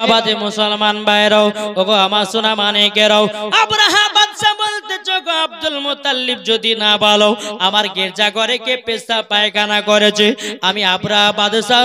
বাবা যে মুসলমান ভাইরাও ওগো আমার সোনা মানিকেরাও আব্রাহা বাদশা বলতেছে গো আব্দুল মুত্তালিব যদি না বলো আমার গির্জা ঘরে কে পেশা পায়খানা করেছে আমি আব্রাহা বাদশা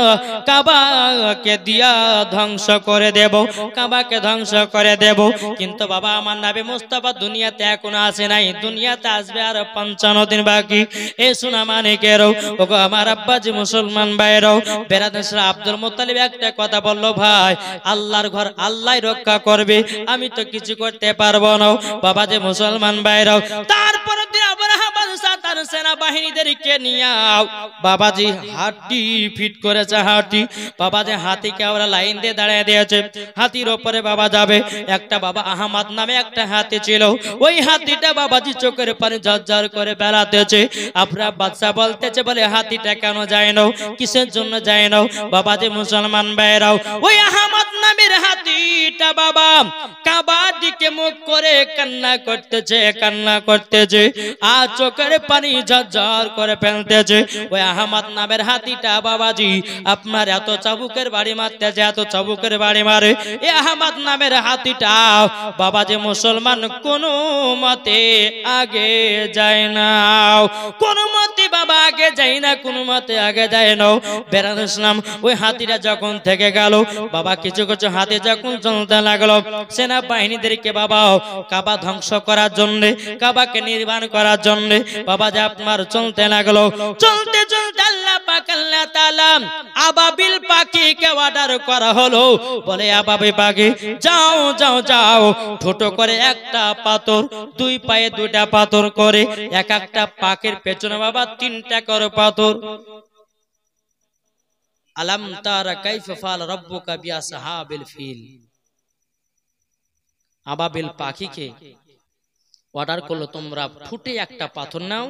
কাবাকে দিয়া ধ্বংস করে দেব কাবাকে ধ্বংস করে দেব কিন্তু বাবা আমার নবী মুস্তাফা দুনিয়াতে এখনো আসে নাই দুনিয়াতে আসবে আর 55 দিন বাকি এ সোনা মানিকেরাও ওগো আমার আব্বা যে মুসলমান ভাইরাও বেরাদার আব্দুল মুত্তালিব একটা কথা বলল ভাই আল্লাহর ঘর আল্লাহই রক্ষা করবে আমি তো কিছু করতে পারবো না বাবা যে মুসলমান ভাইরাও তারপর দিন আব্রাহা বাদশা তার সেনাবাহিনীদেরকে নিয়ে বাবাজি হাতি ফিট করেছে হাতি বাবাজি হাতিকে ওরা লাইন দিয়ে দাঁড়িয়ে দিয়েছে হাতির উপরে বাবা যাবে একটা বাবা আহমদ নামে একটা হাতি ছিল ওই হাতিটা বাবাজি চোখের পানি ঝরঝর করে বেড়াতেছে আব্রাহা বাদশা বলতেছে বলে হাতিটা কেন যায় না কিসের জন্য যায় না বাবাজি মুসলমান ভাইরাও ওই আহমদ নামের হাতিটা বাবা কাবার দিকে মুখ করে কান্না করতেছে আর চোখের পানি ঝরঝর করে ফেলতেছে ওই আহমদ নামের হাতিটা বাবাজি আপনার এত চাবুকের বাড়ি মারতেছে এত চাবুকের বাড়ি মারে এই আহমদ নামের হাতিটা বাবাজি মুসলমান কোনো মতে আগে যায় না কোনো মতে বাবা আগে যায় না কোনো মতে আগে যায় না বেরান ইসলাম ওই হাতিটা যখন থেকে গেল বাবা কিছু কিছু হাতি যখন চলতে লাগলো সেনাবাহিনীদেরকে বাবা কাবা ধ্বংস করার জন্য কাবাকে নির্মাণ করার জন্য বাবা যে আপনার চলতে লাগলো চলতে চলতে আল্লাহ পাক আল্লাহ তাআলা আবাবিল পাখিকে অর্ডার করা হলো বলে আবাবিল পাখি যাও যাও যাও ছোট করে একটা পাথর দুই পায়ে দুইটা পাথর করে এক একটা পাখির পেছনে বাবা তিনটা করে পাথর আলাম তারা কাইফা ফাল রাব্বুকা বিআসহাবিল ফিল আবাবিল পাখিকে অর্ডার করলো তোমরা ফুটে একটা পাথর নাও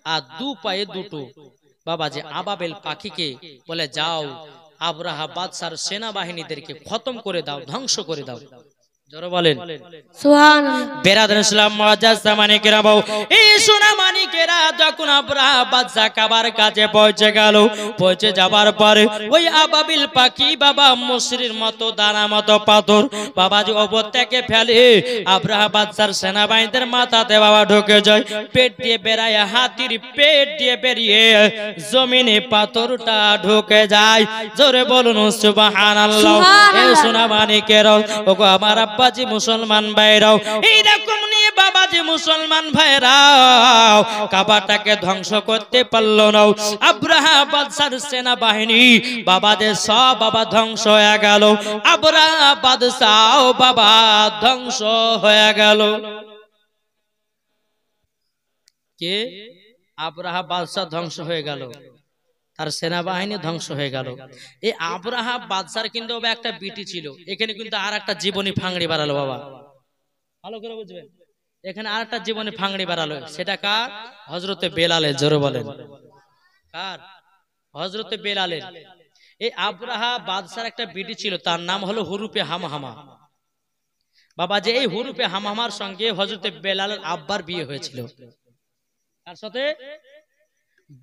আর দু পায়ে দুটো বাবা যে আবাবিল পাখিকে বলে যাও আব্রাহা বাদশার সেনাবাহিনীদেরকে খতম করে দাও ধ্বংস করে দাও জোরে বলেন সুবহানাল্লাহ বেরাদার ইসলাম মুআজ্জাজ মানিকেরা বাও এই সোনা মানিকেরা যখন আব্রাহা বাদশা কাবার কাছে পৌঁছে গেল পৌঁছে যাবার পরে ওই আবাবিল পাখি বাবা মুসরির মতো দানা মতো পাথর বাবাজি ওপর থেকে ফেলে আব্রাহা বাদশার সেনাবাহিনীদের মাথাতে বাবা ঢুকে যায় পেট দিয়ে বেরায় হাতির পেট দিয়ে বেরিয়ে জমিনে পাথরটা ঢুকে যায় জোরে বলুন সুবহানাল্লাহ এই সোনা মানিকেরা ওগো আমার বাবাজি মুসলমান ভাইরাও এইরকম নিয়ে বাবাজি মুসলমান ভাইরাও কাবাটাকে ধ্বংস করতে পারলো না আব্রাহা বাদশার সেনাবাহিনী বাবাদের সব বাবা ধ্বংস হয়ে গেল আব্রাহা বাদশাও বাবা ধ্বংস হয়ে গেল কে আব্রাহা বাদশা ধ্বংস হয়ে গেল তার সেনাবাহিনী ধ্বংস হয়ে গেল এই আব্রাহা বাদশার কিন্তু একটা বিটি ছিল এখানে কিন্তু আর একটা জীবনী ফাংড়ি বাড়ালো বাবা ভালো করে বুঝবেন এখানে আর একটা জীবনী ফাংড়ি বাড়ালো সেটা কার হযরতে বেলালের জোরে বলেন কার হযরতে বেলালের এই আব্রাহা বাদশার একটা বিটি ছিল তার নাম হলো হুরুপে হামহামা বাবা যে এই হুরুপে হামহামার সঙ্গে হযরতে বেলালের আব্বার বিয়ে হয়েছিল তার সাথে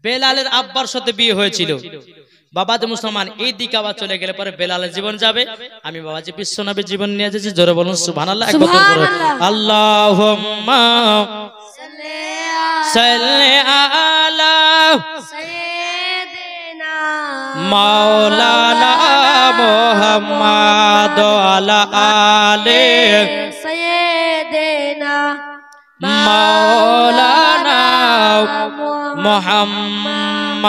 বেলালের আব্বার সাথে বিয়ে হয়েছিল বাবাজি মুসলমান এই দিকে আবার চলে গেলে পরে বেলালের জীবন যাবে আমি বাবাজি বিশ্বনবীর জীবন নিয়ে যাচ্ছি জোরে বলুন সুবহানাল্লাহ একবার করে আল্লাহুম্মা সাল্লি আলা সাইয়্যিদিনা মাওলানা মুহাম্মদ আলা আলি সাইয়্যিদিনা মাওলানা মুহাম্মদ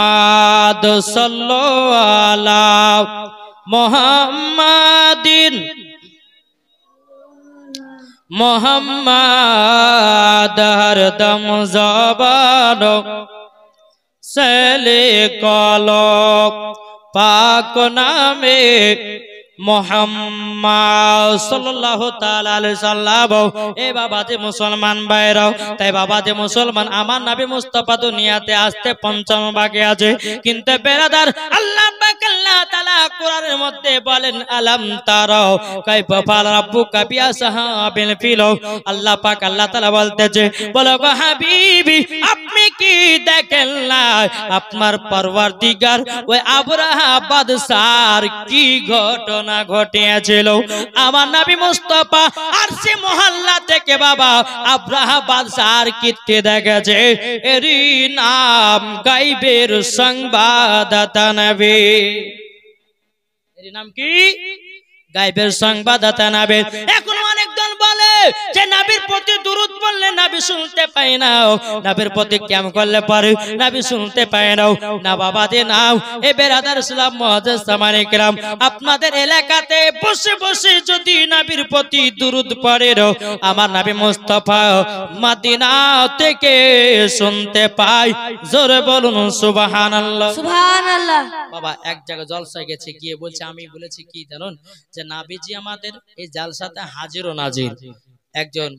সাল্লাল্লাহু আলা মুহাম্মাদিন মুহাম্মদ হরদম জবান সেলে কলক পাক নামে মুহাম্মদ সাল্লাল্লাহু তাআলা আলাইহি সাল্লাম এ বাবাজি মুসলমান ভাইরাও তাই বাবাজি মুসলমান আমার নবী মুস্তাফা দুনিয়াতে আসতে 55 বাকি আছে কিন্তু বেরাদার আল্লাহ পাক আল্লাহ তাআলা কোরআনের মধ্যে বলেন আলাম তারাও কাইফা ফাল রাব্বুকা বিআসহাবিল ফিল আল্লাহ পাক আল্লাহ তাআলা বলতেছে বলো গো হাবিবি আপনি কি দেখেন না আপনার পরওয়ারদিগার ওই আব্রাহা বাদশার কি ঘটনা ঘটনা ঘটিয়েছিল আমার নবী মুস্তাফা আর সে মহল্লা থেকে বাবা আব্রাহা বাদশার কীর্তি দেখেছে এরই নাম গায়বের সংবাদদাতা নবী এর নাম কি গায়বের সংবাদদাতা নবী এখন অনেকজন বলে যে নবীর প্রতি দুরূদ পড়লে নবী শুনতে পায় না নবীর প্রতি কিয়াম করলে পরে নবী শুনতে পায় না না বাবা যে নাও এ বেরাদার ইসলাম মুআজ্জাজ সামানে کرام আপনাদের এলাকাতে বসে বসে যদি নবীর প্রতি দুরূদ পড়ে আমার নবী মুস্তাফা মদিনা থেকে শুনতে পায় জোরে বলুন সুবহানাল্লাহ সুবহানাল্লাহ বাবা এক জায়গায় জলসায় গেছে গিয়ে বলছে আমি বলেছি কি জানেন যে নবীজি আমাদের এই জালসাতে হাজির ও নাজির একজন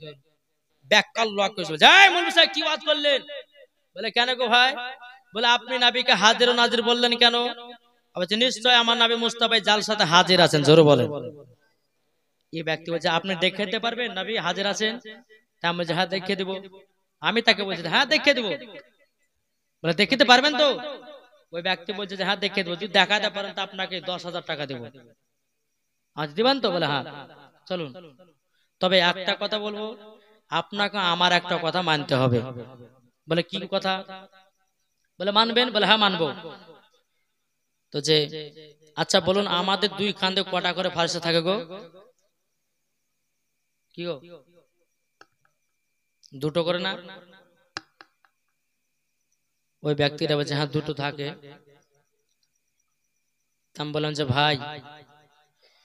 ব্যাককাল লোক কইছে যাই মুফতি সাহেব কি ওয়াজ করলেন বলে কেন গো ভাই বলে আপনি নবীকে হাজির ও নাজির বললেন কেন বলে নিশ্চয় আমার নবী মুস্তাফা জালসাতে হাজির আছেন জোরে বলেন এই ব্যক্তি বলছে আপনি দেখাতে পারবেন নবী হাজির আছেন তা আমি বলছি হ্যাঁ দেখিয়ে দেব আমি তাকে বলছি হ্যাঁ দেখিয়ে দেব বলে দেখাতে পারবেন তো ওই ব্যক্তি বলছে যে হ্যাঁ দেখিয়ে দেব যদি দেখাতে পারেন তো আপনাকে 10,000 টাকা দেব আজ দিবেন তো বলে হ্যাঁ চলুন তবে একটা কথা বলবো আপনাকে আমার একটা কথা মানতে হবে বলে কি কথা বলে মানবেন বলে হ্যাঁ মানবো তো যে আচ্ছা বলুন আমাদের দুই কাঁধে কটা করে ফারিস্তা থাকে গো কি গো দুটো করে না ওই ব্যক্তিরা বলছে হ্যাঁ দুটো থাকে আমি বললাম যে ভাই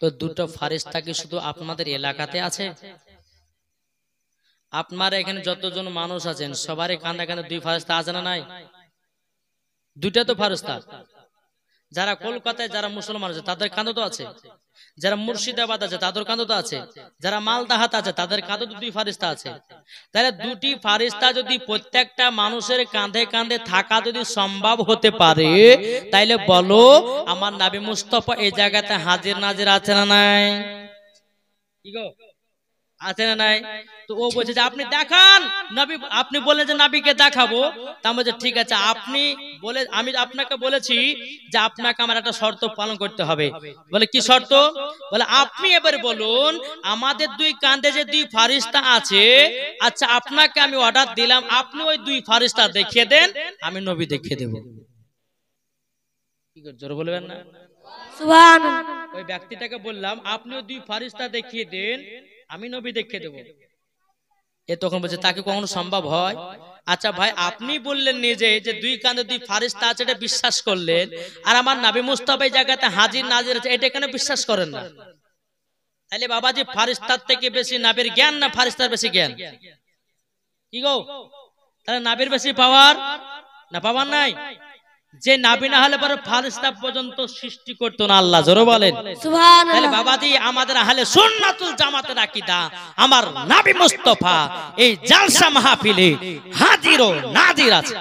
তো দুটো ফারিস্তা কি শুধু আপনাদের এলাকাতে আছে আপনারা এখানে যতজন মানুষ আছেন সবারই কাঁধে কাঁধে দুই ফারিস্তা আছে না নাই দুইটা তো ফারিস্তা যারা কলকাতায় যারা মুসলমান আছে তাদের কাঁধে তো আছে যারা মুর্শিদাবাদ আছে তাদের কাঁধে তো আছে যারা মালদাহাত আছে তাদের কাঁধে তো দুই ফারিস্তা আছে তাহলে দুটি ফারিস্তা যদি প্রত্যেকটা মানুষের কাঁধে কাঁধে থাকা যদি সম্ভব হতে পারে তাইলে বলো আমার নবী মুস্তাফা এই জায়গাতে হাজির নাজির আছে না নাই কি গো আছে না নাই তো ও বলছে যে আপনি দেখান নবী আপনি বললেন যে নবীকে দেখাবো তা বলছে ঠিক আছে আপনি বলে আমি আপনাকে বলেছি যে আপনাকে আমার একটা শর্ত পালন করতে হবে বলে কি শর্ত বলে আপনি এবারে বলুন আমাদের দুই কাঁধে যে দুই ফারিস্তা আছে আচ্ছা আপনাকে আমি অর্ডার দিলাম আপনি ওই দুই ফারিস্তা দেখিয়ে দেন আমি নবী দেখিয়ে দেব কি করে জোরে বলবেন না সুবহানাল্লাহ ওই ব্যক্তিটাকে বললাম আপনি ওই দুই ফারিস্তা দেখিয়ে দেন আমি নবী দেখিয়ে দেব এ তখন বলছে তাকে কখনো সম্ভব হয় আচ্ছা ভাই আপনি বললেন নিজে যে দুই কাঁধে দুই ফারিস্তা আছে এটা বিশ্বাস করলেন আর আমার নবী মুস্তাফা এই জায়গাতে হাজির নাজির আছে এটা কেন বিশ্বাস করেন না তাহলে বাবাজি ফারিস্তার থেকে বেশি নবীর জ্ঞান না ফারিস্তার বেশি জ্ঞান কি গো তাহলে নবীর বেশি পাওয়ার না পাওয়ার নাই যে নবী না হলে পরে ফারিস্তা পর্যন্ত সৃষ্টি করতো না আল্লাহ জোরে বলেন সুবহানাল্লাহ তাহলে বাবাজি আমাদের আহলে সুন্নাতুল জামাতের আকীদা আমার নবী মুস্তাফা এই জালসা মাহফিলে হাজির ও নাজির আছে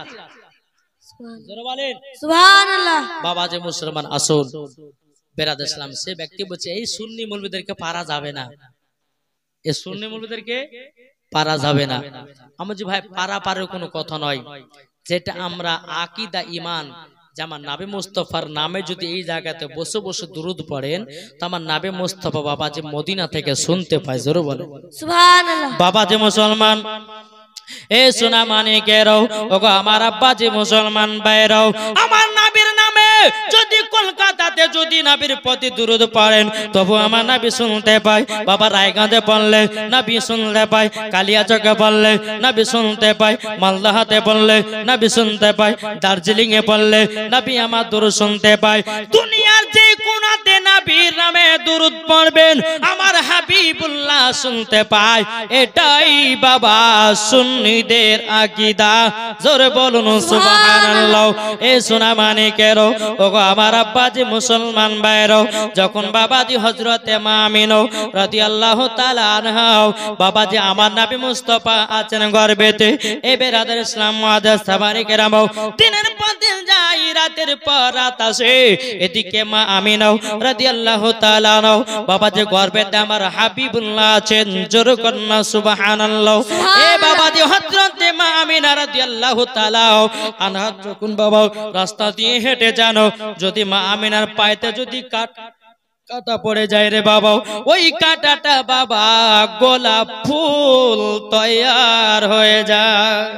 জোরে বলেন সুবহানাল্লাহ বাবাজি মুসলমান আসুন বেরাদার ইসলাম সে ব্যক্তি বলছে এই সুন্নি মৌলবীদেরকে পারা যাবে না এই সুন্নি মৌলবীদেরকে পারা যাবে না আমার যে ভাই পারা পারের কোনো কথা নয় যেটা আমরা আকীদা ঈমান যে আমার নবী মুস্তাফার নামে যদি এই জায়গাতে বসে বসে দুরূদ পড়েন তো আমার নবী মুস্তাফা বাবা যে মদিনা থেকে শুনতে পায় জোরে বলে সুবহানাল্লাহ বাবা যে মুসলমান এ সোনা মানিকেরও ওগো আমার আব্বা যে মুসলমান ভাইরাও আমার নবীর নামে যদি কলকাতাতে যদি নবীর প্রতি দুরূদ পড়েন তবু আমার নবী শুনতে পায় বাবা রায়গঞ্জে পড়লে নবী শুনতে পায় কালিয়াচকে পড়লে নবী শুনতে পায় মালদাহাতে পড়লে নবী শুনতে পায় দার্জিলিং এ পড়লে নবী আমার দুরূদ শুনতে পায় দুনিয়ার যে কোনাতে নবীর নামে দুরূদ পড়বেন আমার হাবিবুল্লাহ শুনতে পায় এটাই বাবা সুন্নিদের আকীদা জোরে বলুন সুবহানাল্লাহ এ সোনা মানিকেরও ওগো আমার আব্বাজি মুসলমান ভাইরো যখন বাবাজি হযরতে মা আমিনা রাদিয়াল্লাহু তাআলা আনহা বাবাজি আমার নবী মুস্তাফা আছেন গর্ভেতে এ বেরাদার ইসলাম মুআজ্জাজ সামানে কেরাম দিনের পর দিন যায় রাতের পর রাত আসে এদিকে মা আমিনা রাদিয়াল্লাহু তাআলা আনহা বাবাজি গর্ভেতে আমার হাবিবুল্লাহ আছেন জোরে কন্না সুবহানাল্লাহ এ বাবাজি হযরতে মা আমিনা রাদিয়াল্লাহু তাআলা আনহা যখন বাবা রাস্তা দিয়ে হেঁটে জানো যদি মা আমিনার পায়েতে যদি কাট কাটা পড়ে যায় রে বাবা, ওই কাটাটা বাবা গোলাপ ফুল তৈয়ার হয়ে যায়।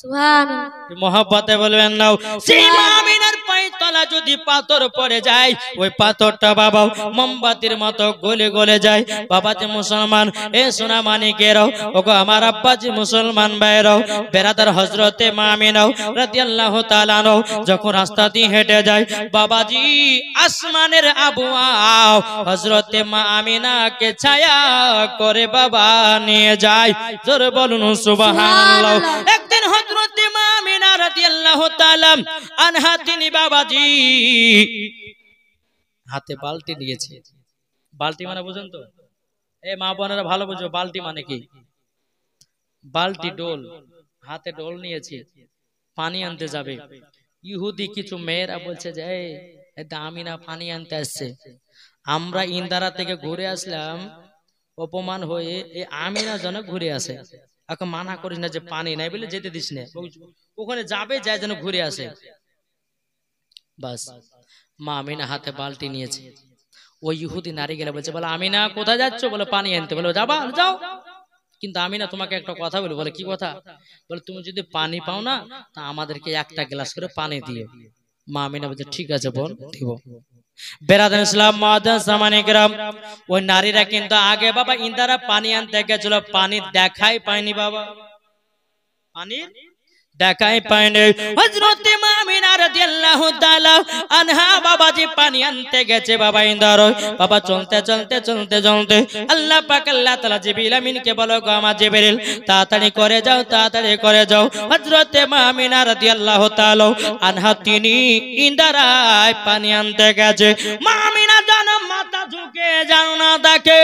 সুবহানাল্লাহ। মহব্বতে বলবেন নাও, সেই মা আমিনার পায়ের তলা যদি পাথর পড়ে যায়, ওই পাথরটা বাবা মোমবাতির মতো গলে গলে যায়। বাবাজি মুসলমান, এ সোনা মানিকেরাও, ওগো আমার আব্বাজি মুসলমান ভাইরাও, বেরাদার হযরতে মা আমিনা রাদিয়াল্লাহু তাআলা আনহা যখন রাস্তা দিয়ে হেঁটে যায়, বাবাজি আসমানের আবহাওয়া হযরতে মা আমিনাকে ছায়া করে বাবা নিয়ে যায়। জোরে বলুন সুবহানাল্লাহ। একদিন হযরতে মা আমিনা রাদিয়াল্লাহু তাআলা আনহা তিনি বাবাজি হাতে বালতি নিয়েছে। বালতি মানে বুঝেন তো? এ মা বোনেরা ভালো বুঝো, বালতি মানে কি? বালতি ডোল, হাতে ডোল নিয়েছে, পানি আনতে যাবে। ইহুদি কিছু মেয়েরা বলছে যে আমিনা পানি আনতে আসছে। আমরা ইন্দারা থেকে ঘুরে আসলাম, অপমান হয়ে এই আমিনা যেন ঘুরে আসে। এখন মানা করিস না যে পানি নাই বলে যেতে দিস না, ওখানে যাবে যায় যেন ঘুরে আসে। বাস মা আমিনা হাতে বালতি নিয়েছে। ওই ইহুদি নারী গেলে বলছে, বলে আমিনা কোথায় যাচ্ছ? বলে পানি আনতে। বলে যাবা, যাও, কিন্তু আমিনা তোমাকে একটা কথা বলি। বলে কি কথা? বলে তুমি যদি পানি পাও না, তা আমাদেরকে একটা গ্লাস করে পানি দিও। মা আমিনা বলছে ঠিক আছে বোন, দিব। বেরাদার ইসলাম মুআজ্জাজ সামানিকরাম, ওই নারীরা কিন্তু আগে বাবা ইন্দারা পানি আনতে গেছিল, পানি দেখাই পায়নি বাবা, পানি দেখাই পায়নি। হযরতে মা আমিনা রাদিয়াল্লাহু তাআলা আনহা বাবাজি পানি আনতে গেছে বাবা ইন্দারা। বাবা চলতে চলতে চলতে চলতে আল্লাহ পাক আল্লাহ তাআলা জিবরিল আমিনকে বলো, গো আমার জিবরিল তাড়াতাড়ি করে যাও, তাড়াতাড়ি করে যাও। হযরতে মা আমিনা রাদিয়াল্লাহু তাআলা আনহা তিনি ইন্দারায় পানি আনতে গেছে। মা আমিনা জানো মাথা ঝুঁকে যেন না দেখে,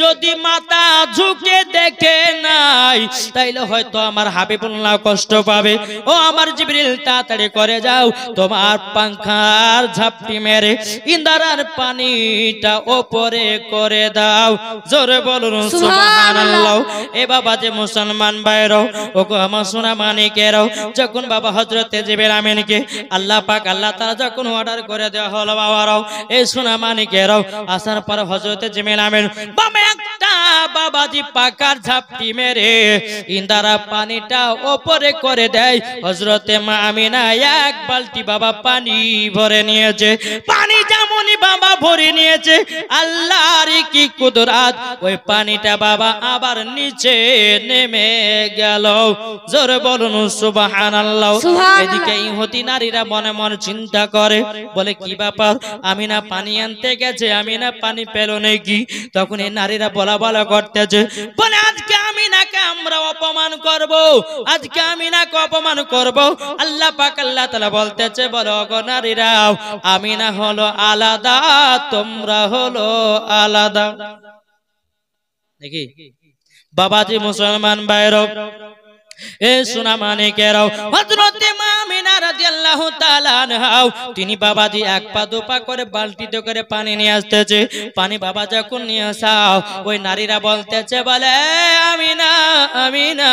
যদি মাথা ঝুঁকে দেখে নাই তাইলে হয়তো আমার হাবিবুল্লাহ কষ্ট পাবে। ও আমার জিবরিল তাড়াতাড়ি করে যাও, তোমার পাংখার ঝাপটি মেরে ইন্দারার পানিটা উপরে করে দাও। জোরে বলুন সুবহানাল্লাহ। এ বাবা যে মুসলমান ভাইরাও, ওগো আমার সোনা মানিকেরাও, যখন বাবা হযরতে জিবরিল আমিনকে আল্লাহ পাক আল্লাহ তাআলা যখন অর্ডার করে দেওয়া হলো বাবারাও, এই সোনা মানিকেরাও আসার পর হযরতে জিবরিল আমিন বাবা একটা বাবাজি পাকার ঝাপটি মেরে ইন্দারা পানিটা উপরে করে দেয়। হযরতে মা আমিনা এক বালতি বাবা পানি ভরে নিয়েছে। পানি যেমনই বাবা ভরে নিয়েছে, আল্লাহর কি কুদরত, ওই পানিটা বাবা আবার নিচে নেমে গেল। জোরে বলুন সুবহানাল্লাহ। এদিকে ইহুদি নারীরা মনে মনে চিন্তা করে, বলে কি ব্যাপার, আমিনা পানি আনতে গেছে, আমিনা পানি পেল নাকি? তখন এই নারীরা বলা বলা করতেছে, বলে আজকে আমিনাকে আমরা অপমান করব, আজকে আমিনাকে অপমান করব। আল্লাহ পাক আল্লাহ তাআলা বলতেছে, বলো গো নারীরা, আমিনা হলো আলাদা, তোমরা হলো আলাদা। দেখি বাবাজি মুসলমান ভাইরা, এ সোনা মানিকেরাও, হযরতে মা আমিনা রাদিয়াল্লাহু তাআলা আনহা তিনি বাবাজি এক পা দু পা করে বালতিতে করে পানি নিয়ে আসতেছে। পানি বাবা যখন নিয়ে আসাও, ওই নারীরা বলতেছে, বলে আমিনা আমিনা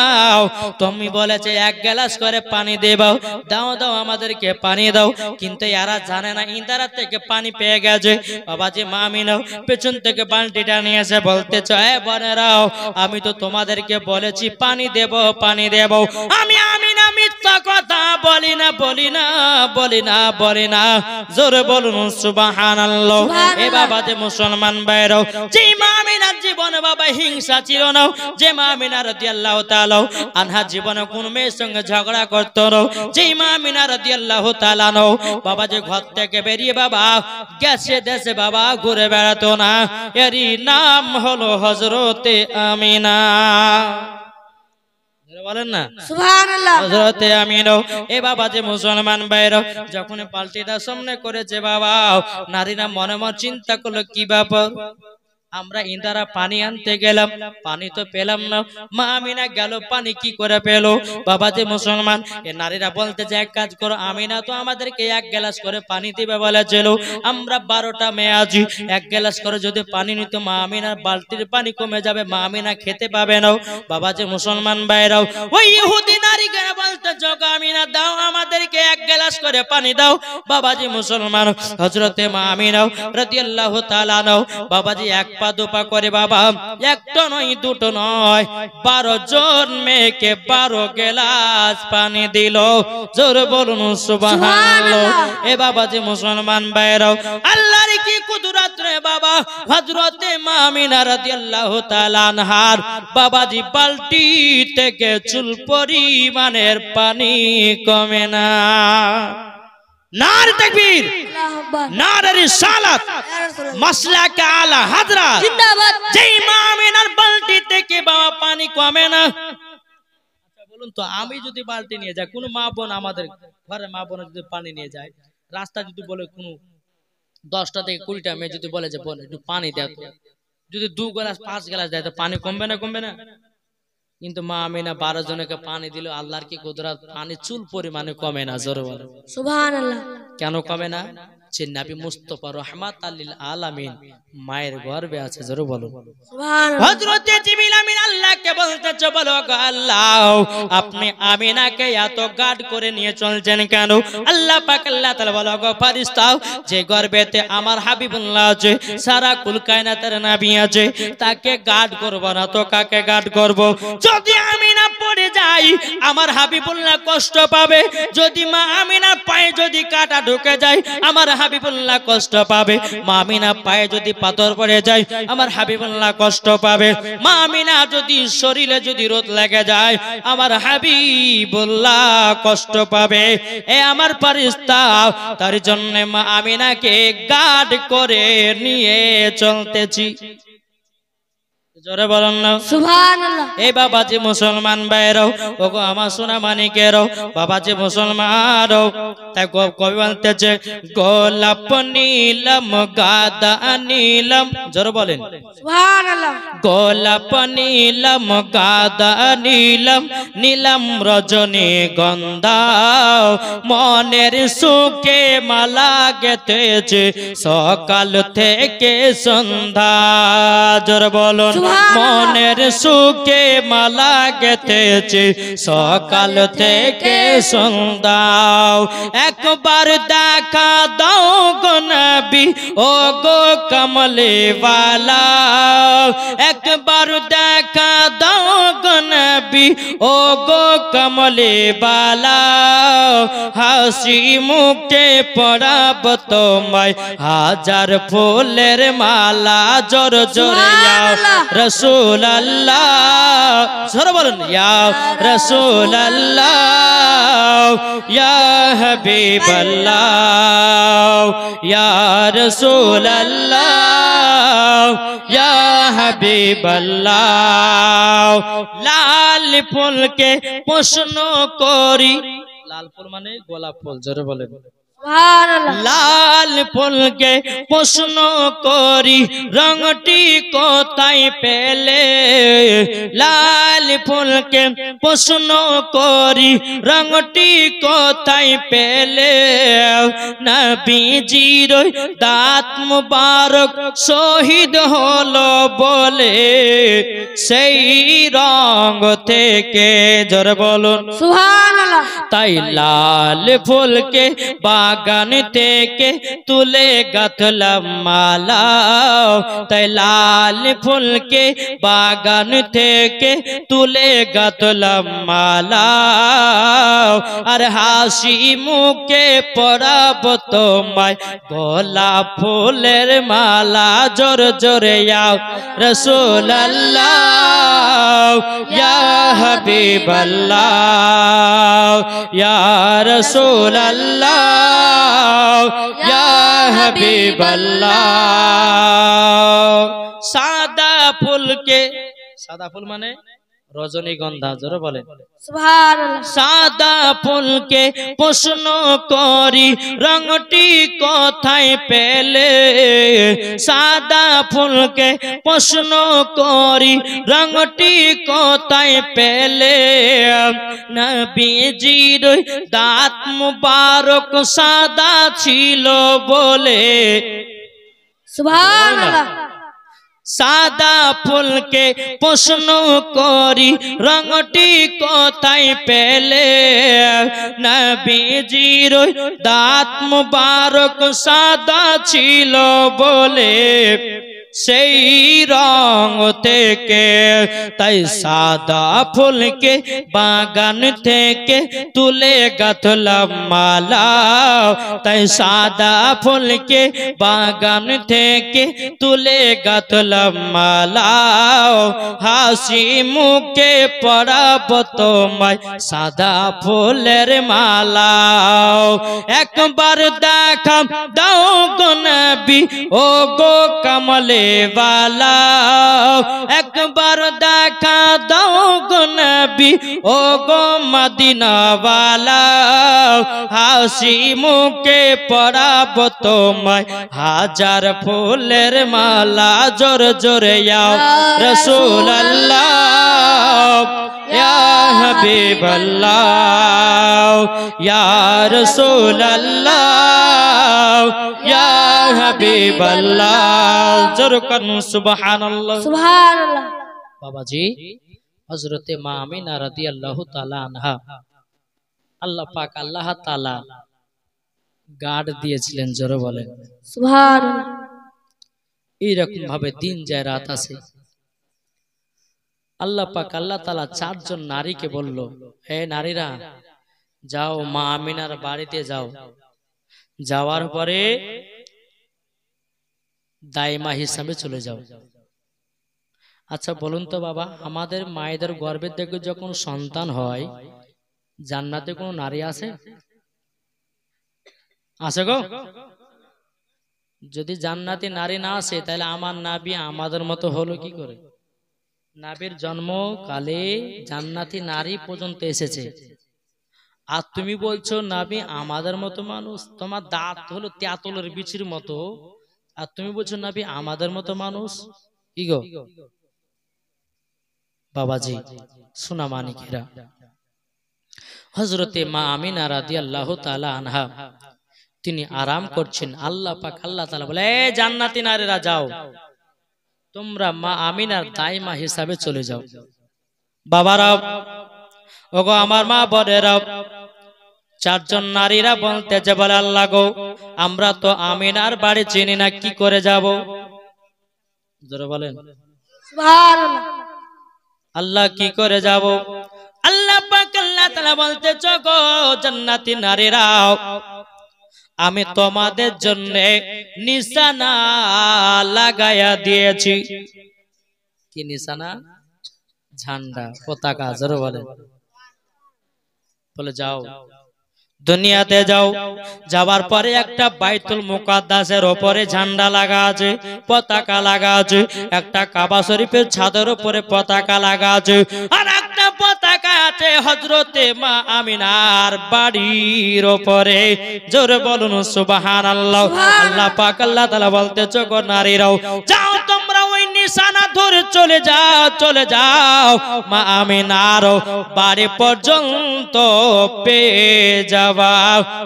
তুমি বলেছে এক গ্লাস করে পানি দেবো, দাও দাও আমাদেরকে পানি দাও। কিন্তু এরা জানে না ইন্দারা থেকে পানি পেয়ে গেছে। বাবাজি মা আমিনা পেছন থেকে বালতিটা নিয়ে এসে বলতেছে, এ বোনেরাও, আমি তো তোমাদেরকে বলেছি পানি দেব পানি দেব, আমি আমিনা মিথ্যা কথা বলি না বলি না বলি না বলি না। জোরে বলুন সুবহানাল্লাহ। এ বাবা যে মুসলমান ভাইরাও, যে মা আমিনার জীবনে বাবা হিংসা ছিল না, যে মা আমিনা রাদিয়াল্লাহু তাআলা আনহা জীবনে কোন মেয়ের সঙ্গে ঝগড়া করত না, যে মা আমিনা রাদিয়াল্লাহু তাআলা বাবা যে ঘর থেকে বেরিয়ে বাবা গেছে দেশে বাবা ঘুরে বেড়াতো না, এরই নাম হলো হযরতে আমিনা। বলেন না সুবহানাল্লাহ। হযরতে আমিনা। এ বাবা যে মুসলমান ভাইরা, যখন পাল্টিটা সামনে করেছে বাবা, নারীরা মনে মনে চিন্তা করলো কি ব্যাপার, আমরা ইন্দারা পানি আনতে গেলাম, পানি তো পেলাম না। মা আমিনা গেল, পানি কি করে পেল? বাবাজি মুসলমান, এ নারীরা বলতে যে এক কাজ করো, আমিনা তো আমাদেরকে এক গ্লাস করে পানি দিবে বলেছিল। আমরা 12টা মেয়ে আছি, এক গ্লাস করে যদি পানি নিত, মা আমিনার বালতির পানি কমে যাবে, মা আমিনা খেতে পাবে না। বাবাজি মুসলমান ভাইরাও, ওই ইহুদি নারীকে বলতে যোগ, আমিনা দাও আমাদেরকে এক গ্লাস করে পানি দাও। বাবাজি মুসলমান, হযরতে মা আমিনা রাদিয়াল্লাহু তাআলা আনহা বাবাজি এক পা দুপা করে, বাবা একটা নয় দুটো নয় 12 জন মেয়েকে 12 গ্লাস পানি দিল। জোর বলুন সুবহানাল্লাহ। এ বাবাজি মুসলমান ভাইরাও, আল্লাহর কি কুদরত রে বাবা। হযরতে মা আমিনা রাদিয়াল্লাহু তাআলা আনহার বাবাজি বালতি থেকে চুল পরিমাণের পানি কমে না। নারে তাকবীর, নারে রিসালাত, মাসলাকে আলা হাজরাত জিন্দাবাদ। যেই মা আমিনার বালতি থেকে বাবা পানি কমে না, আচ্ছা বলুন তো, আমি যদি বালতি নিয়ে যাই, কোন মা বোন আমাদের ঘরে মা বোন যদি পানি নিয়ে যায়, রাস্তা যদি বলে কোন 10টা থেকে 20টা মেয়ে যদি বলে যে বোন একটু পানি দাও, যদি 2 গ্লাস 5 গ্লাস দেয় তো পানি কমবে না? কমবে না? কিন্তু মা আমিনা 12 জনকে পানি দিল। আল্লাহর কি কুদরত, পানি চুল পরিমাণে কমে না। জোরে বলো সুবহানাল্লাহ। কেন কমে না? যে নবী মুস্তাফা রাহমাতাল লিল আলামিন মায়ের গর্ভে আছে। জোরে বলো সুবহানাল্লাহ। হযরত জিবরিল আমিন আল্লাহকে বলতেছে, বলো গো আল্লাহ, আপনি আমিনাকে এত গার্ড করে নিয়ে চলছেন কেন? আল্লাহ পাক আল্লাহ তাআলা বলো গো ফেরেশতা, যে গর্ভেতে আমার হাবিবুল্লাহ আছে, সারা কুল কায়নাতের নবী আছে, তাকে গার্ড করব না তো কাকে গার্ড করব? যদি আমিনা পড়ে যায় আমার হাবিবুল্লাহ কষ্ট পাবে। যদি মা আমিনার পায়ে যদি কাঁটা ঢুকে যায় আমার হাবিবুল্লাহ কষ্ট পাবে। মা আমিনার পায়ে যদি পাথর পড়ে যায় আমার হাবিবুল্লাহ কষ্ট পাবে। মা আমিনা যদি শরীরে যদি রোদ লেগে যায় আমার হাবিবুল্লাহ কষ্ট পাবে। এ আমার ফেরেশতা, তার জন্য মা আমিনাকে গার্ড করে নিয়ে চলতেছি। জোরে বলেন না সুবহানাল্লাহ। এই বাবাজি মুসলমান ভাইরাও, ওগো আমার সোনা মানিকেরাও, বাবাজি মুসলমানরাও, তাই কবি বলতেছে, গোলাপ নীলম গাদা নীলম। জোরে বলেন সুবহানাল্লাহ। গোলাপ নীলম গাদা নীলম, নীলম রজনী গন্ধা, মনের সুখে মালা গেথেছে সকাল থেকে সন্ধ্যা। জোরে বলুন, মনের সুখে মালা গেথেছে সকাল থেকে সন্ধ্যা। একবার দেখা দাও গো নবী, ও গো কমলে ওয়ালা, একবার দেখা দাও গো নবী, ও গো কমলে ওয়ালা, হাসি মুখে পড়াব তোমায় হাজার ফুলের মালা। জোর জোরে ইয়া রাসূলুল্লাহ, জোরে বলুন ইয়া রাসূলুল্লাহ, ইয়া হাবিবাল্লাহ, ইয়া রাসূলুল্লাহ, ইয়া হাবিবাল্লাহ। লাল ফুলকে প্রশ্ন করি, লাল ফুল মানে গোলাপ ফুল। জোরে বলেন লাল ফুলকে প্রশ্ন করি, রংটি কোথায় পেলে? লাল ফুলকে প্রশ্ন করি, রংটি কোথায় পেলে? নবীজির দাঁত মুবারক শহীদ হলো বলে সেই রং থেকে। জোরে বলুন সুবহানাল্লাহ। তাই লাল ফুলকে বাগান থেকে তুলে গাঁথলাম মালা, তাই লাল ফুলকে বাগান থেকে তুলে গাঁথলাম মালা, আর হাসি মুখে পরাব তোমায় গোলাপ ফুলের মালা। জোর জোরে ইয়া রাসূলুল্লাহ, ইয়া হাবিবাল্লাহ, ইয়া রাসূলুল্লাহ, ইয়া হাবিবাল্লাহ। সাদা ফুলকে, সাদা ফুল মানে রজনীগন্ধা, জোরে বলেন সুবহানাল্লাহ। সাদা ফুলকে প্রশ্ন করি রংটি কোথায় পেলে, সাদা ফুলকে প্রশ্ন করি রংটি কোথায় পেলে, নবীজির দাঁত মুবারক সাদা ছিল বলে। সুবহানাল্লাহ। সাদা ফুলকে প্রশ্ন করি রংটি কোথায় পেলে, নবীজির দাঁত মুবারক সাদা ছিল বলে, সেই রং থেকে তাই সাদা ফুলকে বাগান থেকে তুলে গাঁথলাম মালা, তাই সাদা ফুলকে বাগান থেকে তুলে গাঁথলাম মালা, হাসি মুখে পরাব তোমায় সাদা ফুলের মালা। একবার দেখা দাও গো নবী ও গো কমলে वाला, একবার দেখা দাও গো নবী ও গো মদিনা वाला, হাসি মুখে পরাব তোমায় হাজার ফুলের মালা। জোর জোরে ইয়া রাসূলুল্লাহ ইয়া হাবিবাল্লাহ ইয়া রাসূলুল্লাহ ইয়া হাবিবাল্লাহ, জোর করুন সুবহানাল্লাহ সুবহানাল্লাহ। বাবাজি হযরতে মা আমিনা রাদিয়াল্লাহু তাআলা আনহা, আল্লাহ পাক আল্লাহ তাআলা গার্ড দিয়েছিলেন, জোরে বলেন সুবহানাল্লাহ। এইরকম ভাবে দিন যায় রাত আসে। আল্লাহ পাক আল্লাহ তাআলা চারজন নারীকে বলল, হে নারীরা যাও মা আমিনার বাড়িতে যাও, যাওয়ার পরে দাইমা হিসাবে চলে যাও। আচ্ছা বলুন তো বাবা, আমাদের মায়েদের গর্ভের থেকে যখন সন্তান হয় জান্নাতে কোনো নারী আছে? আছে গো? যদি জান্নাতে নারী না আসে তাহলে আমার নাবি আমাদের মতো হলো কি করে? নাবির জন্ম কালে জান্নাতি নারী পর্যন্ত এসেছে, আর তুমি বলছো নাবি আমাদের মতো মানুষ। তোমার দাঁত হলো তেঁতুলের বিচির মতো, আর তুমি বলছো নাবি আমাদের মতো মানুষ। কি গো বাবাজি সোনা মানিকেরা, হযরতে মা আমিনা রাদিয়াল্লাহু তাআলা আনহা তিনি আরাম করছেন। আল্লাহ পাক আল্লাহ তাআলা বলে, এ জান্নাতি নারীরা যাও, তোমরা মা আমিনার দাইমা হিসাবে চলে যাও। বাবারা ওগো আমার মা বোনেরা, চারজন নারীরা বলতেছে বলে, আল্লাহ গো আমরা তো আমিনার বাড়ি চিনি না, কি করে যাব? জোরে বলেন সুবহানাল্লাহ। আল্লাহ কি করে যাব? আল্লাহ পাক আল্লাহ তাআলা বলতেছে, গো জান্নাতি নারীরা আমি তোমাদের জন্য নিশানা লাগায়া দিয়েছি। কি নিশানা? ঝান্ডা, পতাকা। জোরে বলেন। বলে যাও দুনিয়াতে যাও, যাওয়ার পরে একটা বাইতুল মুকাদ্দাসের উপরে ঝান্ডা লাগা আছে, পতাকা লাগা আছে, একটা কাবা শরীফের ছাদের উপরে পতাকা লাগা আছে, আর একটা পতাকা আছে হযরতে মা আমিনার বাড়ির উপরে। জোরে বলুন সুবহানাল্লাহ। আল্লাহ পাক আল্লাহ তাআলা বলতেছে, গো নারীরাও যাও তোমরা ওই নিশানা ধরে চলে যাও, চলে যাও মা আমিনার বাড়ি পর্যন্ত পেয়ে যাও।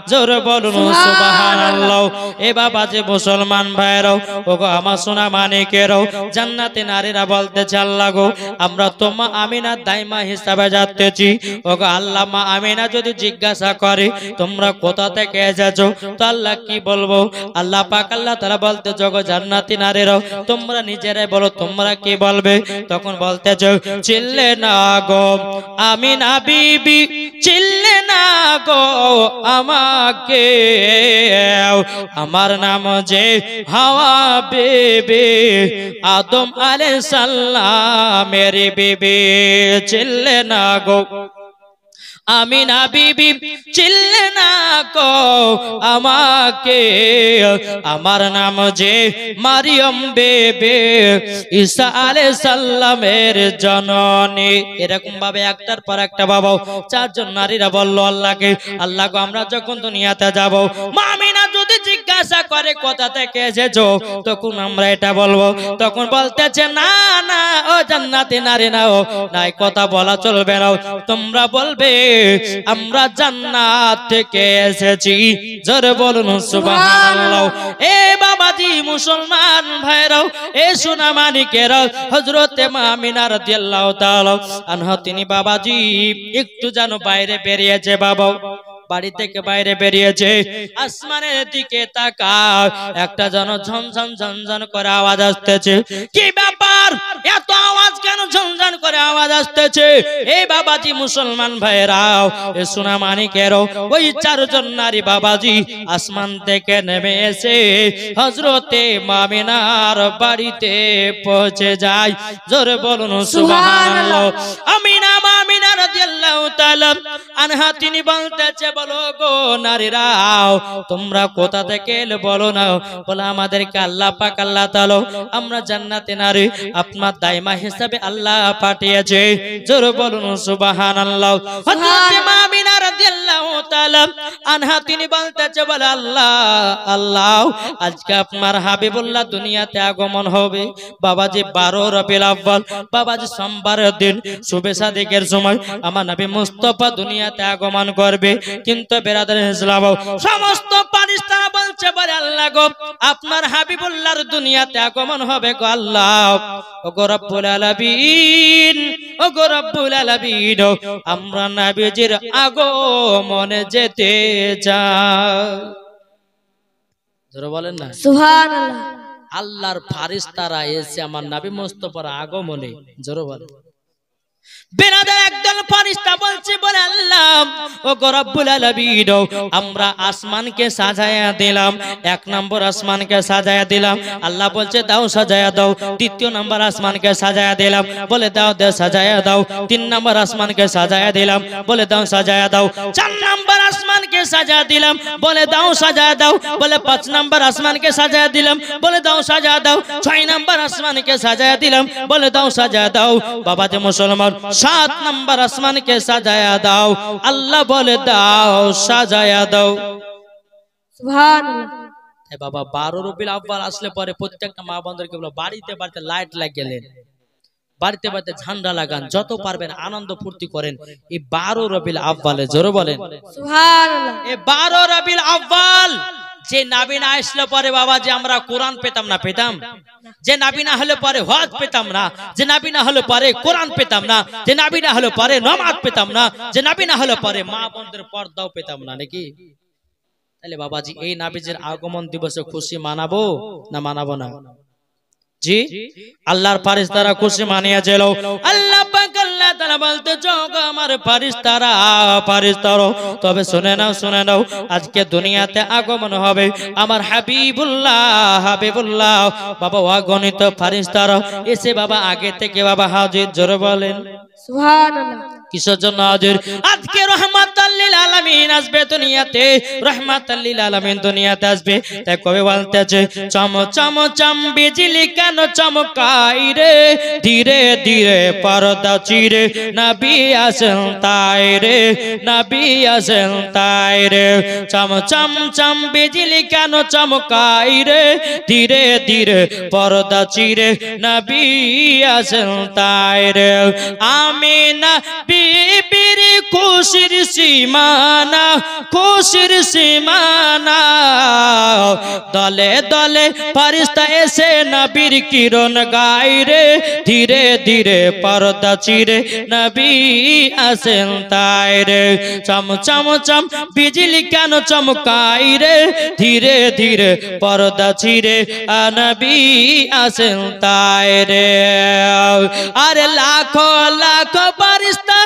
জোরে বলুন সুবহানাল্লাহ। এ বাবা যে মুসলমান ভাইরাও ওগো আমার সোনা মানিকেরাও, জান্নাতে নারীরা বলতেছে, আল্লাহ গো আমরা তো মা আমিনার দাইমা হিসাবে যাচ্তেছি। ওগো আল্লাহ মা আমিনা যদি জিজ্ঞাসা করে তোমরা কোথা থেকে এসেছো, তো আল্লাহ কি বলবো? আল্লাহ পাক আল্লাহ তাআলা বলতেছে, গো জান্নাতি নারীরাও তোমরা নিজেরাই বলো তোমরা কি বলবে? তখন বলতেছে, চিল্লে না গো আমিনা বিবি, চিল্লে না গো আমাকে, আমার নাম যে হাওয়া বেবে, আদম আলাইহিস সালাম মেরি বেবে। চিল্লে না গো আমিনা বিবি চিল্লে না কো আমাকে, আমার নাম যে মারিয়ম বেবে, ঈসা আলাইহিস সালামের জননী। এরকম ভাবে একটার পর একটা বাবা চারজন নারীরা বলল আল্লাহকে, আল্লাহ গো আমরা যখন দুনিয়াতে যাব, মা আমিনা যদি জিজ্ঞাসা করে কোথা থেকে এসেছো, তখন আমরা এটা বলবো। তখন বলতেছে না না ও জান্নাতি নারী না, ও নাই কথা বলা চলবে না, তোমরা বলবে আমরা জান্নাত থেকে এসেছি। জোরে বলুন সুবহানাল্লাহ। এ বাবাজি মুসলমান ভাইরাও, এ সোনা মানিকেরাও, হযরতে মা আমিনা রাদিয়াল্লাহু তাআলা আনহা তিনি বাবাজি একটু যেন বাইরে বেরিয়েছে, বাবা বাড়ি থেকে বাইরে বেরিয়েছে, আসমানের দিকে তাকাও, একটা যেন ঝনঝন ঝনঝন করে আওয়াজ আসতেছে। কি ব্যাপার, এত আওয়াজ কেন, ঝনঝন করে আওয়াজ আসতেছে? এই বাবাজি মুসলমান ভাইরাও, এ সোনা মানিকেরও, ওই চারজন নারী বাবাজি আসমান থেকে নেমে এসে হযরতে মা আমিনার বাড়িতে পৌঁছে যায়। জোরে বলুন সুবহানাল্লাহ। আমিনা মা আমিনা রাদিয়াল্লাহু তাআলা আনহা তিনি বলতেছে, বলো গো নারীরাও তোমরা কোথা থেকে এলে বলো না। বলে আমাদেরকে আল্লাহ পাক আল্লাহ তাআলা আমরা জান্নাতে নারী আপনার দাইমা হিসাবে আল্লাহ পাঠিয়েছে। জোরে বলুন সুবহানাল্লাহ। হযরত মা আমিনা রাদিয়াল্লাহু তাআলা আনহা তিনি বলতেছে, বলে আল্লাহ আল্লাহ আজকে আপনার হাবিবুল্লাহ দুনিয়াতে আগমন হবে বাবাজি 12 রবিউল আউয়াল, বাবাজি সোমবারের দিন শুভে সাদিকের সময় আমার নবী মুস্তাফা দুনিয়াতে আগমন করবে। কিন্তু বেরাদার ইসলাম সমস্ত ফারিস্তারা বলছে, বলে আল্লাহ গো আপনার হাবিবুল্লাহর দুনিয়াতে আগমন হবে গো আল্লাহ। ও গো রব্বুল আলামিন, ও গো রব্বুল আলামিন, আমরা নবীজির আগমনে যেতে চাই। জোরে বলেন না সুবহানাল্লাহ। আল্লাহর ফারিস্তারা এসে আমার নবী মুস্তাফার আগমনে, জোরে বলেন। বেরাদার একদল ফারিস্তা বলছে, বলে আল্লাহ ও গো রব্বুল আলামিন, আমরা আসমানকে সাজায়া দিলাম, এক নম্বর আসমানকে সাজায়া দিলাম। আল্লাহ বলছে দাও সাজায়া দাও। দ্বিতীয় নম্বর আসমানকে সাজায়া দিলাম, বলে দাও দাও সাজায়া দাও। তিন নম্বর আসমানকে সাজায়া দিলাম, বলে দাও সাজায়া দাও। চার নম্বর আসমানকে সাজায়া দিলাম, বলে দাও সাজায়া দাও। বলে 5 নম্বর আসমানকে সাজায়া দিলাম, বলে দাও সাজায়া দাও। 6 নম্বর আসমানকে সাজায়া দিলাম, বলে দাও সাজায়া দাও। বাবা যে মুসলমান 7 নম্বর আসমানকে সাজায়া দাও। আল্লাহ বলে দাও সাজায়া দাও। সুবহানাল্লাহ। এ বাবা 12 রবিউল আউয়াল আসলে পরে প্রত্যেকটা মা বোনদেরকে বলো বাড়িতে বাড়িতে লাইট লাগিয়ে, বাড়িতে বাড়িতে ঝান্ডা লাগান, যত পারবেন আনন্দ ফুর্তি করেন এই 12 রবিউল আউয়ালে। জোরে বলেন সুবহানাল্লাহ। এই 12 রবিউল আউয়াল যে নবী না আসলে পরে বাবা যে আমরা কোরআন পেতাম না, পেতাম? যে নবী না হলে পরে হজ পেতাম না, যে নবী না হলে পরে কোরআন পেতাম না, যে নবী না হলে পরে নামাজ পেতাম না, যে নবী না হলে পরে মা বোনদের পর্দাও পেতাম না, নাকি? তাহলে বাবাজি এই নবীজির আগমন দিবসে খুশি মানাবো না মানাবো না? জি, আল্লাহর ফারিস্তারা খুশি মানিয়েছিল। আল্লাহ পাক আল্লাহ তাআলা বলতে যোগো আমার ফারিস্তারা ফারিস্তারো, তবে শুনে নাও আজকে দুনিয়াতে আগমন হবে আমার হাবিবুল্লাহ হাবিবুল্লাহ। বাবা অগণিত ফারিস্তারা এসে বাবা আগে থেকে বাবা হাজির। জোরে বলেন সুবহানাল্লাহ। কিসের জন্য হাজির? আজকে রহমাতাল লিল আলামিন আসবে দুনিয়াতে, রহমাতাল লিল আলামিন দুনিয়াতে আসবে। তাই কবি বলতেছে চম চম চম বিজলি কেন চমকাই রে, ধীরে ধীরে পর্দা চিরে নবী আসেন তাই রে, নবী আসেন তাই রে। চম চম চম বিজলি কেন চমকাই রে, ধীরে ধীরে পর্দা চিরে নবী আসেন তাই রে। আমিনা বিবির খুশির সীমানা, খুশির সীমানা, দলে দলে ফারিস্তা এসে নবীর কিরণ গায় রে, ধীরে ধীরে পর্দা চিরে নবী আসেন তাই রে। চম চম চম বিজলি কেন চমকাই রে, ধীরে ধীরে পর্দা চিরে নবী আসেন তাই রে। আরে লাখো লাখো ফারিস্তা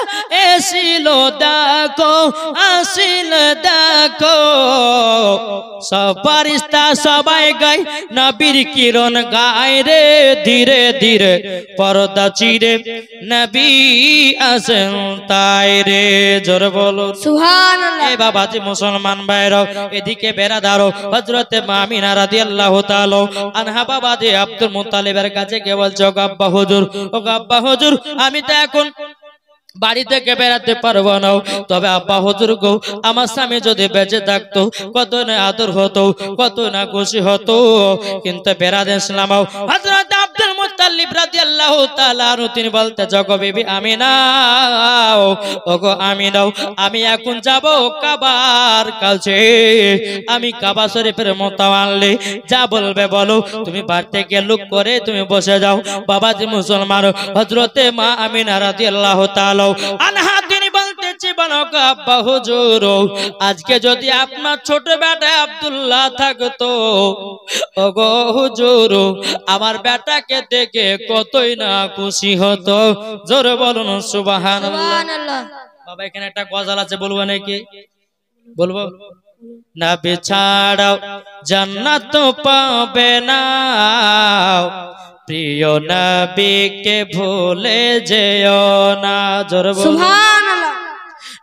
এসে আসিল দেখো আসিল দেখো সব ফারিস্তা সবাই গায় নবীর কিরণ গায় রে ধীরে ধীরে পর্দা চিরে নবী আসেন তাই রে জোর বলো সুবহানাল্লাহ। এ বাবাজি মুসলমান ভাইরা এদিকে বেরাদারো হযরতে আমিনা রাদিয়াল্লাহু তাআলা আনহা বাবাজি আব্দুল মুত্তালিবের কাছে কে বলছো আব্বা হুজুর ও আব্বা হুজুর আমি তো এখন বাড়ি থেকে বেড়াতে পারবো না তবে আব্বা হুজুর গো আমার স্বামী যদি বেঁচে থাকতো কত না আদর হতো কত না খুশি হতো কিন্তু বেড়াতে ইসলাম হযরত আব্দুল মুত্তালিব রাদিয়াল্লাহু তাআলা তিনি বলতে জগো বিবি আমিনা ওগো আমিনা আমি এখন যাব কাবার কাছে আমি কাবা শরীফের মোতাওয়াল্লি যা বলবে বলো তুমি বাড়ি থেকে লুক করে তুমি বসে যাও বাবাজি মুসলমান হযরতে মা আমিনা রাদিয়াল্লাহু তাআলা আনহা তিনি বলতেছি বলো আব্বা হুজুর আজকে যদি আপনার ছোট বেটা আব্দুল্লাহ থাকতো ওগো হুজুর আমার বেটাকে দেখে কতই না খুশি হতো জোরে বলুন সুবহানাল্লাহ। সুবহানাল্লাহ। বাবা এখানে একটা গজল আছে বলবো নাকি বলবো নবী ছাড়াও জান্নাত পাবে না প্রিয় নবীকে ভুলে যেও না জোরে বলুন সুবহানাল্লাহ।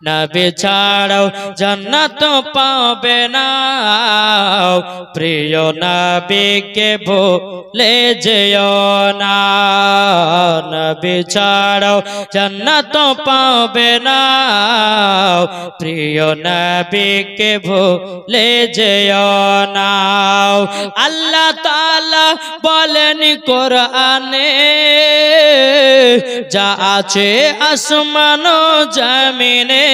নবী ছাড়াও জান্নাত পাবে না প্রিয় নবীকে ভুলে যেও না নবী ছাড়াও জান্নাত পাবে না প্রিয় নবীকে ভুলে যেও না আল্লাহ তাআলা বলেন কোরআনে যা আছে আসমান ও জমিনে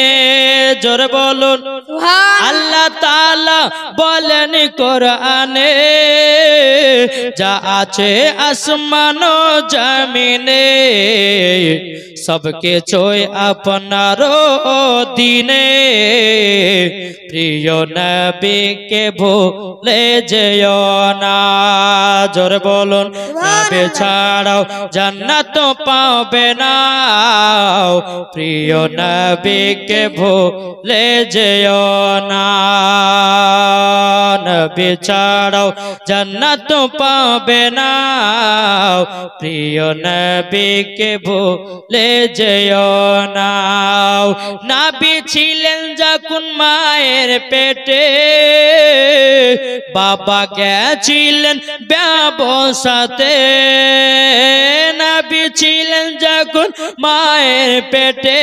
জোরে বলুন আল্লাহ তাআলা বলেন কোরআনে যা আছে আসমান ও জমিনে सबके चोय अपनारो दिने प्रिय नबी के भूले जेयो ना जोर बोलुन नबी छाड़ाओ जन्नत पावे ना प्रिय नबी के भूले जेयो ना नबी छाड़ाओ जन्नत पावे ना प्रिय नबी के भूले যেও না নবী ছিলেন যখন মায়ের পেটে বাবা গেছিলেন ব্যবসাতে নবী ছিলেন যখন মায়ের পেটে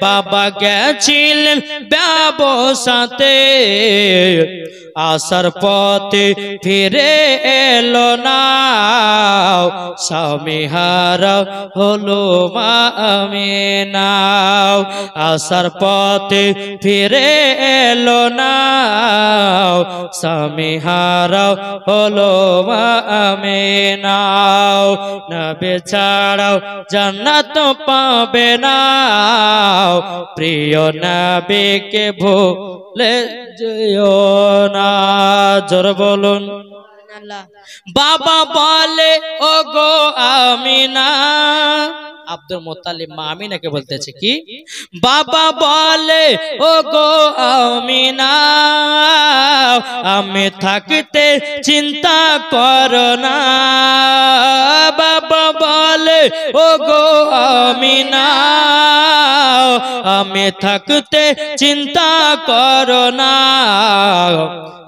বাবা গেছিলেন ব্যবসাতে আসার পথে ফিরে এলো না স্বামী হারা হলো মা আমিনা আসার পথে ফিরে এলো না স্বামী হারা হলো মা আমিনা নবী ছাড়াও জান্নাত পাবে না প্রিয় নবীকে ভুলে যেও না জোর বলুন বাবা বলে ও গো আমিনা আব্দুল মুত্তালিব মা আমিনাকে বলতেছে কি বাবা বলে ও গো আমিনা আমি থাকতে চিন্তা করো না বাবা বলে ও গো আমিনা আমি থাকতে চিন্তা করো না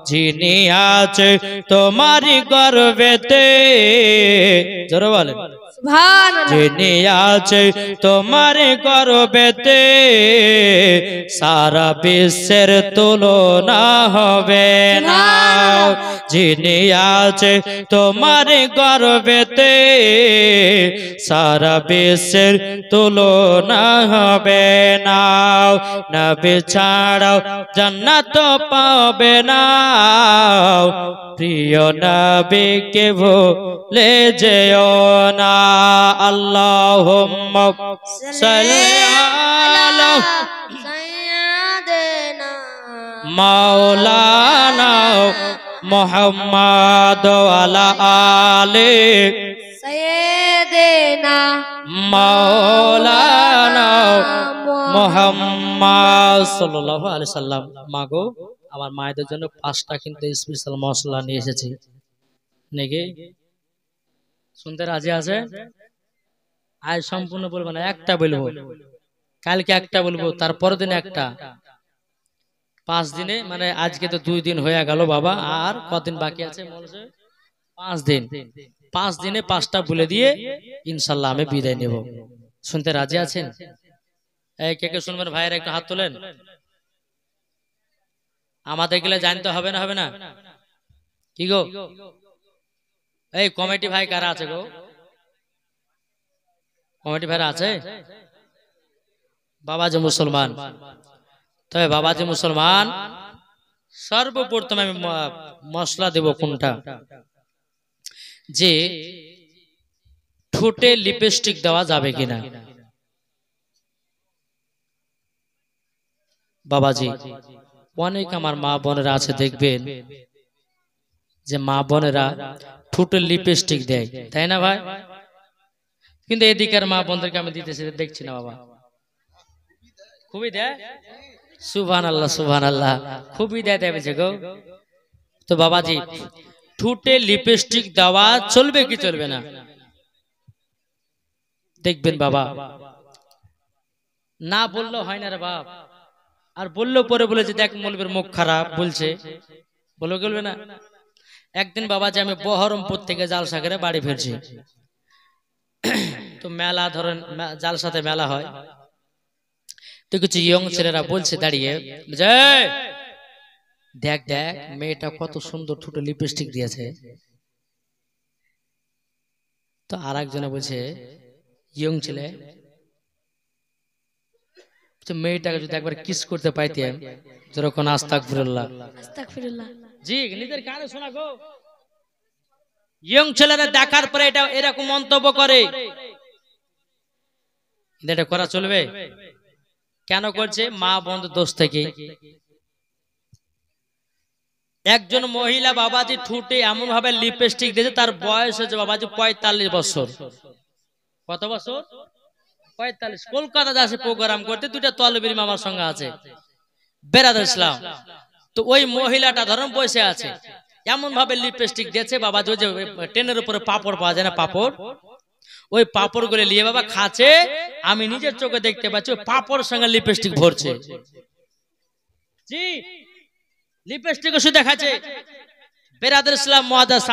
যিনি আছে তোমার গর্বেতে জোরে বলেন যিনি আছে তোমার গর্বেতে সারা বিশ্বের তুলনা হবে না যিনি আছে তোমার গর্বেতে সারা বিশ্বের তুলনা হবে না নবী ছাড়াও জান্নাত পাবে না প্রিয় নবীকে ভুলে যেও না আল্লাহুম্মা সাল্লি আলা সাইয়্যিদিনা মাওলানা মুহাম্মাদ ওয়া আলি সাইয়্যিদিনা মাওলানা মুহাম্মদ সাল্লাল্লাহু আলাইহি সাল্লাম। মাগো, আমার মায়েদের জন্য 5টা কিন্তু স্পেশাল মশলা নিয়ে এসেছি নাকি? শুনতে রাজি আছে? আজ সম্পূর্ণ বলবো না, একটা বলবো, কালকে একটা বলবো, তারপরের দিন একটা, 5 দিনে, মানে আজকে তো 2 দিন হয়ে গেল বাবা, আর কদিন বাকি আছে? 5 দিন। 5 দিনে 5টা বলে দিয়ে ইনশাল্লাহ আমি বিদায় নেব। শুনতে রাজি আছেন? এই কে কে শুনবেন ভাইয়েরা একটু হাত তোলেন। আমাদের গেলে জানতে হবে না, হবে না কি গো? এই কমিটি ভাই কারা আছে গো? কমিটি ভাইরা আছে? বাবাজি মুসলমান, তবে বাবাজি মুসলমান, সর্বপ্রথম আমি মশলা দেব কোনটা, যে ঠোঁটে লিপস্টিক দেওয়া যাবে কিনা। বাবাজি, অনেক আমার মা বোনেরা আছে, দেখবেন যে মা বোনেরা ঠোঁটে লিপস্টিক দেয়, তাই না ভাই? কিন্তু এদিকের মা বোনদেরকে আমি দিতেছি, দেখছি না বাবা, খুবই দেয়। সুবহানাল্লাহ, সুবহানাল্লাহ, খুবই দেয় দেবে গো। তো বাবাজি, ঠোঁটে লিপস্টিক দেওয়া চলবে কি চলবে না? দেখবেন বাবা, না বললেও হয় না রে বাপ, আর বললেও পরে বলে যে দেখ মৌলবীর মুখ খারাপ বলছে, বলে বলবে না। একদিন বাবাজি আমি বহরমপুর থেকে জালসাগরে বাড়ি ফিরছি, তো মেলা ধরেন জালসাতে মেলা হয়, তো কিছু ইয়ং ছেলেরা বলছে দাঁড়িয়ে, যে দেখ দেখ মেয়েটা কত সুন্দর ঠোঁটে লিপস্টিক দিয়েছে। তো আর একজনে বলছে, ইয়ং ছেলে, মেয়েটাকে যদি একবার কিস করতে পাইতেন, যেরকম আস্তাগফিরুল্লাহ, আস্তাগফিরুল্লাহ। জি নিজের কানে শোনা গো। ইয়ং ছেলেরা দেখার পরে এটা এরকম মন্তব্য করে, এটা করা চলবে? কেন করছে? মা বন্ধু দোষ থেকে। একজন মহিলা বাবাজি ঠুটে এমন ভাবে লিপস্টিক দিয়েছে, তার বয়স হচ্ছে বাবাজি 45 বছর। কত বছর? 45। কলকাতা যাচ্ছে প্রোগ্রাম করতে, 2টা তলবির মামার সঙ্গে আছে, বেরাদার ইসলাম। তো ওই মহিলাটা ধরুন বসে আছে, এমন ভাবে লিপস্টিক দিয়েছে বাবাজি, ওই যে ট্রেনের উপরে পাপড় পাওয়া যায় না, পাপড়, ওই পাপড় গুলো নিয়ে বাবা খাচ্ছে, আমি নিজের চোখে দেখতে পাচ্ছি ওই পাপড়ের সঙ্গে লিপস্টিক ভরছে। জি, লিপস্টিক শুধু দেখাচ্ছে। বেরাদার ইসলাম মুআজ্জাজ,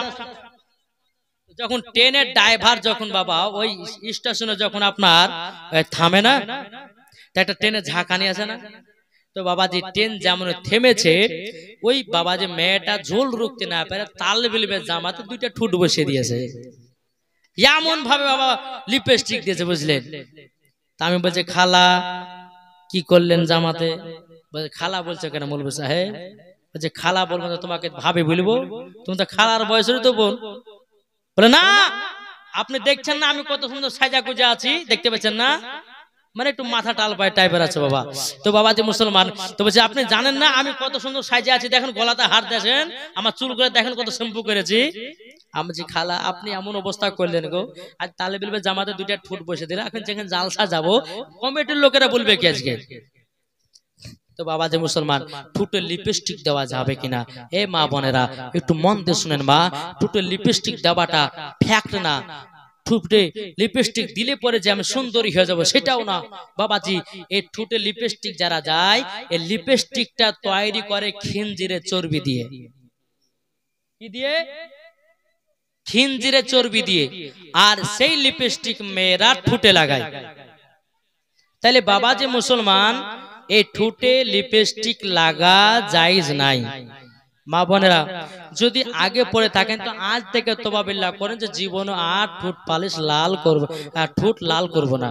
যখন ট্রেনের ড্রাইভার যখন বাবা ওই স্টেশনে যখন আপনার থামে না, একটা ট্রেনের ঝাঁকানি আছে না, তো বাবাজি ট্রেন যেমন থেমেছে, ওই বাবাজি মেয়েটা ঝোল রুখতে না পারে তালবিলবে জামাতে 2টা ঠোঁট বসিয়ে দিয়েছে, এমন ভাবে বাবা লিপস্টিক দিয়েছে, বুঝলেন? তা আমি বলছি, খালা কি করলেন জামাতে? বলছে খালা বলছে কেন মৌলভী সাহেব? বলছে খালা বলবো না, তোমাকে ভাবে বলবো, তুমি তো খালার বয়সের তো বোন। বলে না, আপনি দেখছেন না আমি কত সুন্দর সাজা গুজা আছি, দেখতে পাচ্ছেন না? মানে একটু মাথা টাল পায় টাইপের আছে বাবা। তো বাবা যে মুসলমান, তো বলছে আপনি জানেন না আমি কত সুন্দর সাজে আছি, দেখেন গলাতে হাত দেখেন, আমার চুল করে দেখেন কত শ্যাম্পু করেছি। আমি যে খালা আপনি এমন অবস্থা করলেন গো, আজ তালেবিলবে জামাতে 2টা ঠোঁট বসে দিলে, এখন যেখানে জালসা যাবো কমিটির লোকেরা বলবে কি আজকে? তো বাবা যে মুসলমান, ঠোঁটে লিপস্টিক দেওয়া যাবে কিনা? এ মা বোনেরা একটু মন দিয়ে শুনেন মা, ঠোঁটে লিপস্টিক দেওয়াটা ফ্যাক্ট না। ঠোঁটে লিপস্টিক দিলে পরে যে আমি সুন্দরী হয়ে যাব সেটাও না বাবাজি। এই ঠোঁটে লিপস্টিক যারা যায়, এই লিপস্টিকটা তৈরি করে খিনজিরে চর্বি দিয়ে। কি দিয়ে? খিনজিরে চর্বি দিয়ে। আর সেই লিপস্টিক মেয়েরা ঠোঁটে লাগায়। তাহলে বাবাজি মুসলমান, এই ঠোঁটে লিপস্টিক লাগা জায়েজ নাই। মা বোনেরা যদি আগে পড়ে থাকেন তো আজ থেকে তওবা বিল্লাহ করেন যে জীবনে আর ঠোঁট পালিশ লাল করব, আর ঠোঁট লাল করব না।